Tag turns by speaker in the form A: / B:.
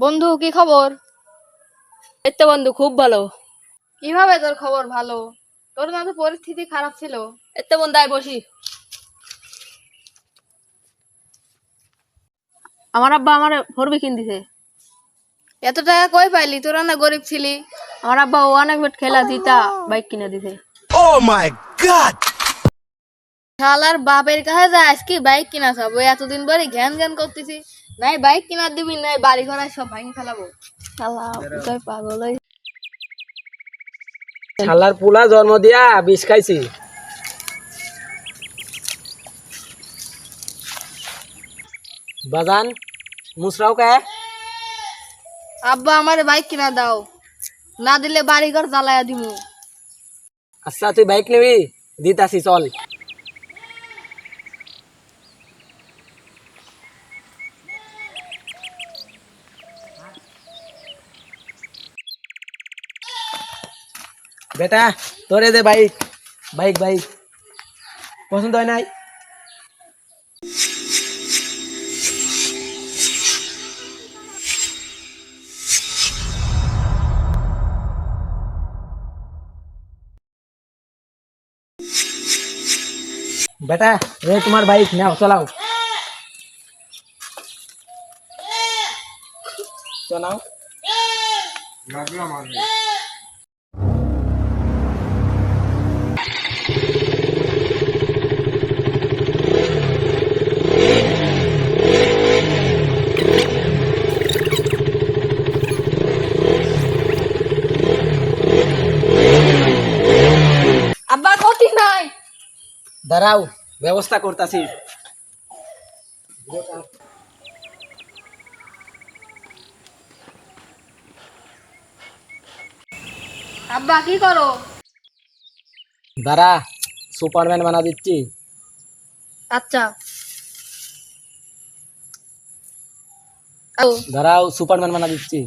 A: বন্ধু কি খবর?
B: এই তো বন্ধু, খুব ভালো।
A: কিভাবে তোর খবর ভালো? তোর না তো পরিস্থিতি খারাপ ছিল।
B: এই তো বন্ধু, আয় বসি। আমার আব্বা আমার ফোরবি কিন দিছে।
A: এত টাকা কই পাইলি? তোরা না গরিব ছিলি।
B: আমার আব্বা ও অনেক বেট খেলা জিতা বাইক কিনে দিছে।
C: Oh my God!
A: শালার বাপের কাছে যায় আজকে বাইক কিনা সব ওই এতদিন পরে ঘ্যান ঘ্যান করতেছি। নাই বাইক কিনা দিবি, নাই বাড়ি ঘর সব ভাঙি ফেলাবো।
B: শালা কোথায় পাগল হই।
D: শালার পুলা জন্ম দিয়া বিষ খাইছি। বাজান মুসরাও কে?
A: আব্বা আমার বাইক কিনা দাও, না দিলে বাড়ি ঘর জ্বালায়া দিমু।
D: আচ্ছা তুই বাইক নিবি, দিতাছি চল। বেটা তোরে দে বাইক। বাইক বাইক পছন্দ হয় নাই? বেটা এ তোমার বাইক নাও, চালাও চালাও।
A: আব্বা কঠিন নাই।
D: দাঁড়াও, ব্যবস্থা করতাছি।
A: আব্বা কি করো?
D: দাঁড়া, সুপারম্যান বানা দিচ্ছি।
A: আচ্ছা
D: দাঁড়াও, সুপারম্যান বানা দিচ্ছি।